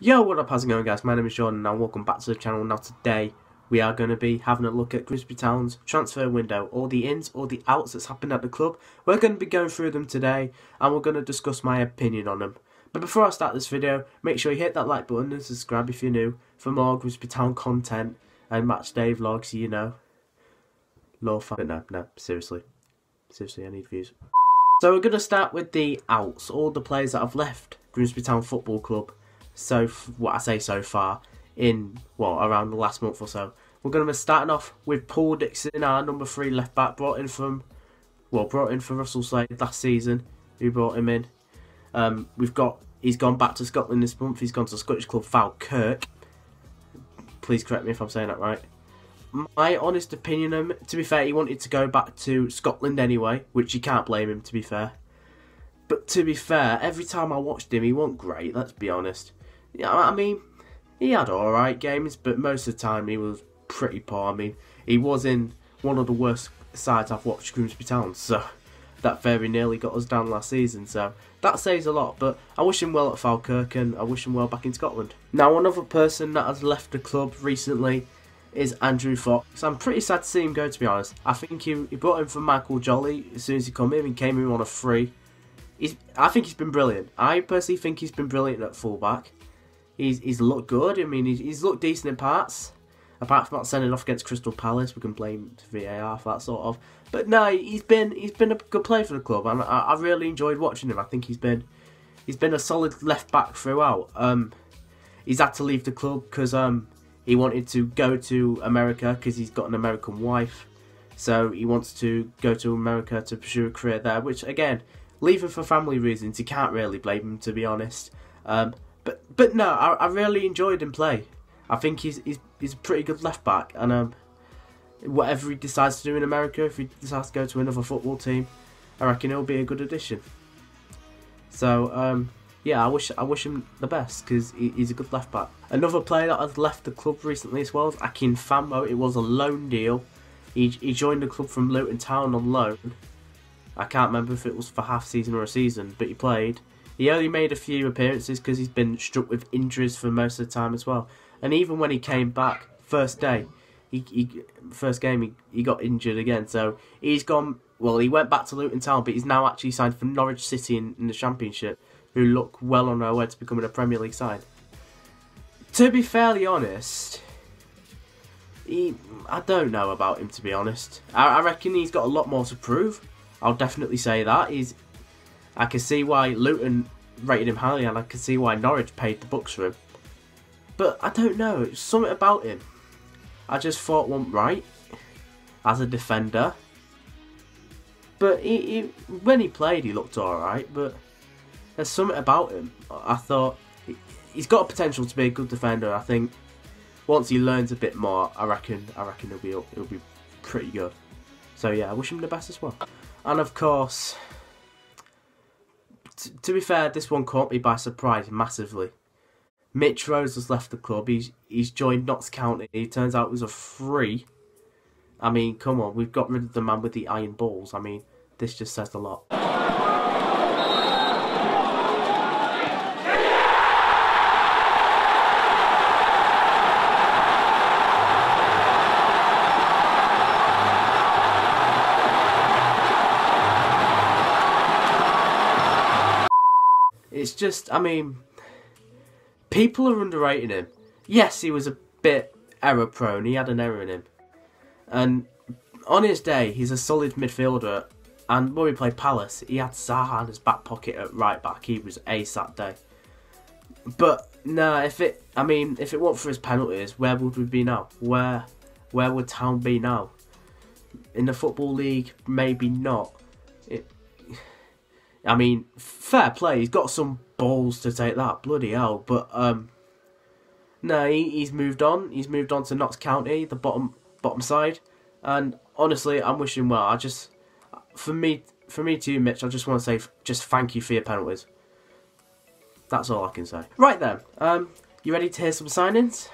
Yo, what up, how's it going guys? My name is Jordan and welcome back to the channel. Now today we are going to be having a look at Grimsby Town's transfer window, all the ins, all the outs that's happened at the club. We're going to be going through them today and we're going to discuss my opinion on them. But before I start this video, make sure you hit that like button and subscribe if you're new for more Grimsby Town content and match day vlogs, you know. Low fan. But no, seriously, I need views. So we're going to start with the outs, all the players that have left Grimsby Town Football Club. So, what I say so far, in, well, around the last month or so. We're going to be starting off with Paul Dixon, our number 3 left back, brought in for Russell Slade last season, who brought him in. He's gone back to Scotland this month. He's gone to Scottish club Falkirk. Please correct me if I'm saying that right. My honest opinion, to be fair, he wanted to go back to Scotland anyway, which you can't blame him, to be fair. But to be fair, every time I watched him, he wasn't great, let's be honest. Yeah, I mean, he had alright games, but most of the time he was pretty poor. I mean, he was in one of the worst sides I've watched, Grimsby Town, so that very nearly got us down last season, so that says a lot. But I wish him well at Falkirk and I wish him well back in Scotland. Now, another person that has left the club recently is Andrew Fox. I'm pretty sad to see him go, to be honest. I think he brought him from Michael Jolly as soon as he came in. He came in on a free. I think he's been brilliant. I personally think he's been brilliant at fullback. He's looked good. I mean, he's looked decent in parts. Apart from not sending off against Crystal Palace, we can blame VAR for that sort of. But no, he's been a good player for the club, and I really enjoyed watching him. I think he's been a solid left back throughout. He's had to leave the club because he wanted to go to America because he's got an American wife. So he wants to go to America to pursue a career there, which again, leaving for family reasons, you can't really blame him, to be honest. But no, I really enjoyed him play. I think he's a pretty good left back, and whatever he decides to do in America, if he decides to go to another football team, I reckon he'll be a good addition. So yeah, I wish him the best because he's a good left back. Another player that has left the club recently as well is Akin Fambo. It was a loan deal. He joined the club from Luton Town on loan. I can't remember if it was for half season or a season, but he played. He only made a few appearances because he's been struck with injuries for most of the time as well. And even when he came back, first game, he got injured again. So he's gone. Well, he went back to Luton Town, but he's now actually signed for Norwich City in the Championship, who look well on their way to becoming a Premier League side. To be fairly honest, I don't know about him, to be honest. I reckon he's got a lot more to prove. I'll definitely say that. I can see why Luton rated him highly, and I can see why Norwich paid the bucks for him. But I don't know, it's something about him I just thought wasn't right as a defender. But when he played, he looked alright, but there's something about him. I thought he's got potential to be a good defender. I think once he learns a bit more, I reckon he'll be pretty good. So yeah, I wish him the best as well. And of course, to be fair, this one caught me by surprise massively. Mitch Rose has left the club. He's joined Notts County. It turns out it was a free. I mean, come on, we've got rid of the man with the iron balls. I mean, this just says a lot. It's just, I mean, people are underrating him. Yes, he was a bit error prone. He had an error in him. And on his day, he's a solid midfielder. And when we played Palace, he had Zaha in his back pocket at right back. He was ace that day. But no, if it weren't for his penalties, where would we be now? Where would Town be now? In the Football League, maybe not. I mean, fair play. He's got some balls to take that. Bloody hell. But no, he's moved on. He's moved on to Notts County, the bottom side. And honestly, I'm wishing well. For me to you, Mitch, I just want to say just thank you for your penalties. That's all I can say. Right then, you ready to hear some signings?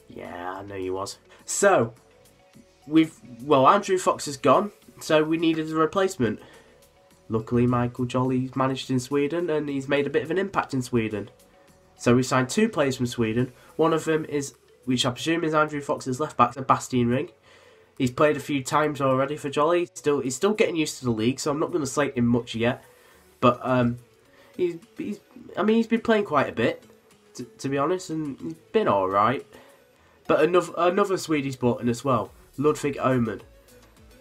Yeah, I know you was. So, Andrew Fox is gone, so we needed a replacement. Luckily, Michael Jolly's managed in Sweden, and he's made a bit of an impact in Sweden. So we signed 2 players from Sweden. One of them is, which I presume is Andrew Fox's left back, Sebastian Ring. He's played a few times already for Jolly. He's still getting used to the league, so I'm not going to slate him much yet. But he's been playing quite a bit, to be honest, and he's been all right. But another Swedish bought in as well, Ludvig Oman.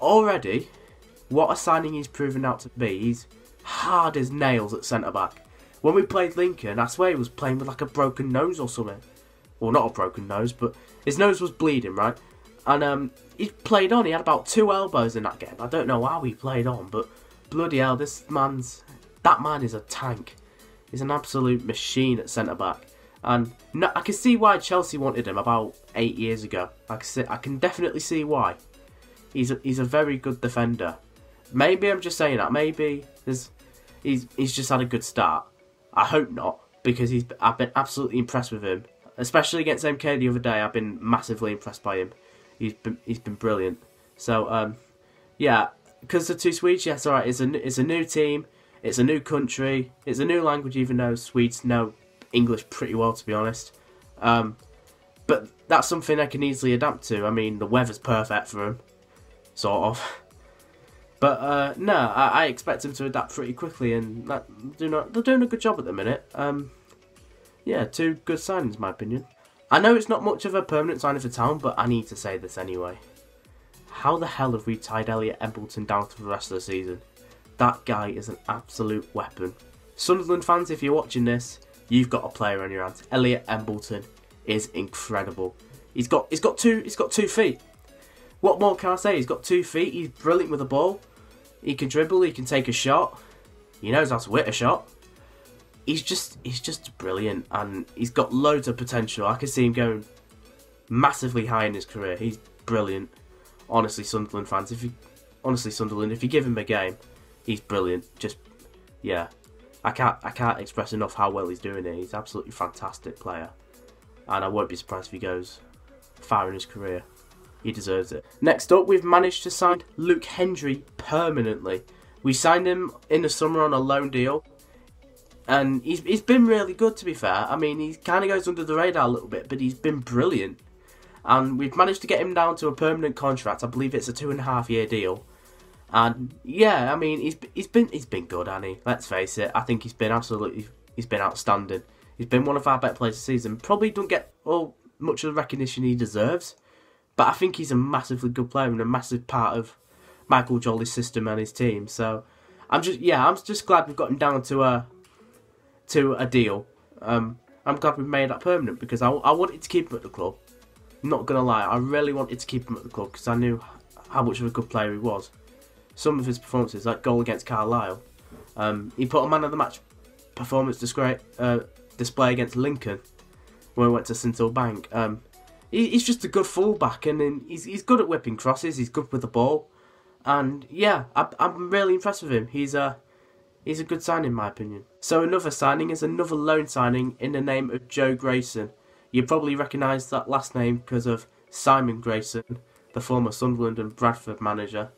Already, what a signing he's proven out to be. He's hard as nails at centre back. When we played Lincoln, I swear he was playing with like a broken nose or something. Well, not a broken nose, but his nose was bleeding, right? And he played on. He had about 2 elbows in that game. I don't know how he played on, but bloody hell, that man is a tank. He's an absolute machine at centre back. And I can see why Chelsea wanted him about 8 years ago. I can definitely see why. He's a very good defender. Maybe I'm just saying that. Maybe he's just had a good start. I hope not, because I've been absolutely impressed with him, especially against MK the other day. I've been massively impressed by him. He's been brilliant. So yeah, because the 2 Swedes, yes, alright. It's a new team. It's a new country. It's a new language, even though Swedes know English pretty well, to be honest. But that's something I can easily adapt to. I mean, the weather's perfect for him, sort of. But no, I expect him to adapt pretty quickly, and they're doing a good job at the minute. Yeah, 2 good signings, in my opinion. I know it's not much of a permanent signing for Town, but I need to say this anyway. How the hell have we tied Elliot Embleton down for the rest of the season? That guy is an absolute weapon. Sunderland fans, if you're watching this, you've got a player on your hands. Elliot Embleton is incredible. He's got 2 feet. What more can I say? He's got 2 feet. He's brilliant with the ball. He can dribble. He can take a shot. He knows how to hit a shot. He's just brilliant, and he's got loads of potential. I can see him going massively high in his career. He's brilliant. Honestly, Sunderland fans, if you give him a game, he's brilliant. Just yeah, I can't express enough how well he's doing it. He's an absolutely fantastic player, and I won't be surprised if he goes far in his career. He deserves it. Next up, we've managed to sign Luke Hendry permanently. We signed him in the summer on a loan deal, and he's been really good, to be fair. I mean, he kind of goes under the radar a little bit, but he's been brilliant. And we've managed to get him down to a permanent contract. I believe it's a 2.5-year deal. And yeah, I mean, he's been good, hasn't he? Let's face it. I think he's been outstanding. He's been one of our better players this season. Probably don't get much of the recognition he deserves, but I think he's a massively good player and a massive part of Michael Jolly's system and his team. So I'm just glad we've got him down to a deal. I'm glad we've made that permanent, because I wanted to keep him at the club. Not gonna lie, I really wanted to keep him at the club because I knew how much of a good player he was. Some of his performances, like goal against Carlisle, he put a man of the match performance display against Lincoln when we went to St Bank. He's just a good fullback, and he's good at whipping crosses. He's good with the ball, and yeah, I'm really impressed with him. He's a good signing, in my opinion. So another signing is another loan signing in the name of Joe Grayson. You probably recognise that last name because of Simon Grayson, the former Sunderland and Bradford manager.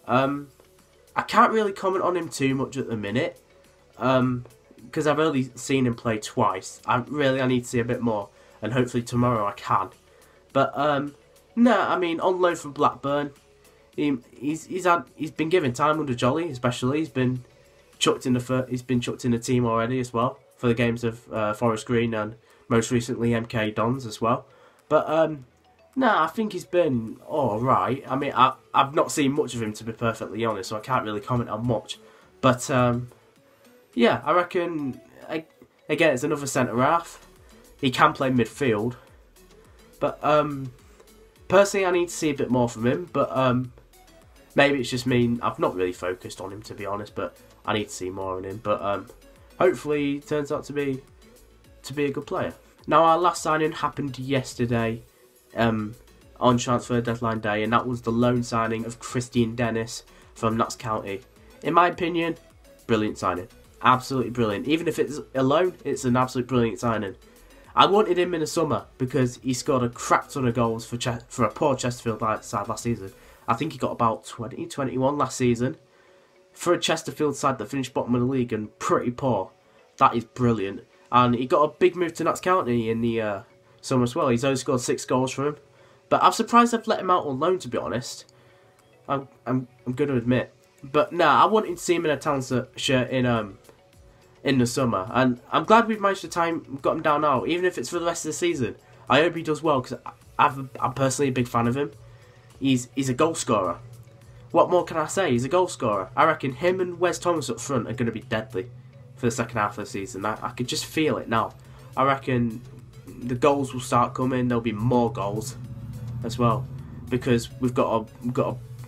I can't really comment on him too much at the minute, because I've only seen him play twice. I need to see a bit more, and hopefully tomorrow I can. But no, I mean, on loan from Blackburn, he's been given time under Jolly, especially. He's been chucked in the team already as well for the games of Forest Green and most recently MK Dons as well. But no, I think he's been alright. I mean, I've not seen much of him, to be perfectly honest, so I can't really comment on much. But yeah, I reckon, again, it's another centre-half. He can play midfield. But personally, I need to see a bit more from him. But maybe it's just me. I've not really focused on him, to be honest, but I need to see more on him. But hopefully he turns out to be a good player. Now, our last signing happened yesterday on transfer deadline day, and that was the loan signing of Christian Dennis from Notts County. In my opinion, brilliant signing. Absolutely brilliant. Even if it's a loan, it's an absolute brilliant signing. I wanted him in the summer because he scored a crap ton of goals for a poor Chesterfield side last season. I think he got about 20, 21 last season. For a Chesterfield side that finished bottom of the league and pretty poor, that is brilliant. And he got a big move to Notts County in the summer as well. He's only scored 6 goals for him. But I'm surprised they've let him out on loan, to be honest. I'm going to admit. But nah, I wanted to see him in a Town shirt in the summer. And I'm glad we've managed to got him down now, even if it's for the rest of the season. I hope he does well, because I'm personally a big fan of him. He's a goal scorer. What more can I say? He's a goal scorer. I reckon him and Wes Thomas up front are going to be deadly for the second half of the season. I could just feel it now. I reckon the goals will start coming. There'll be more goals as well, because we've got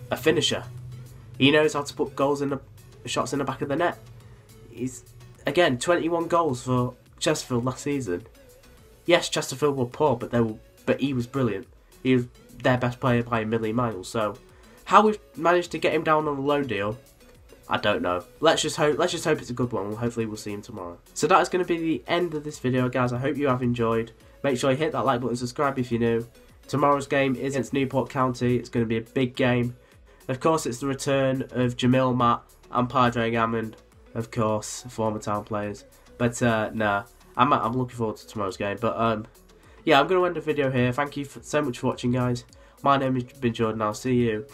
a finisher. He knows how to put shots in the back of the net. He's, again, 21 goals for Chesterfield last season. Yes, Chesterfield were poor, but he was brilliant. He was their best player by a million miles. So how we've managed to get him down on a loan deal, I don't know. Let's just hope it's a good one. Hopefully we'll see him tomorrow. So that is going to be the end of this video, guys. I hope you have enjoyed. Make sure you hit that like button, subscribe if you're new. Tomorrow's game is against Newport County. It's going to be a big game. Of course, it's the return of Jamil Matt and Padre Gammond, of course, former Town players. But nah, I'm looking forward to tomorrow's game. But yeah, I'm going to end the video here. Thank you so much for watching, guys. My name has been Jordan. I'll see you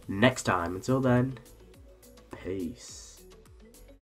next time. Until then, peace.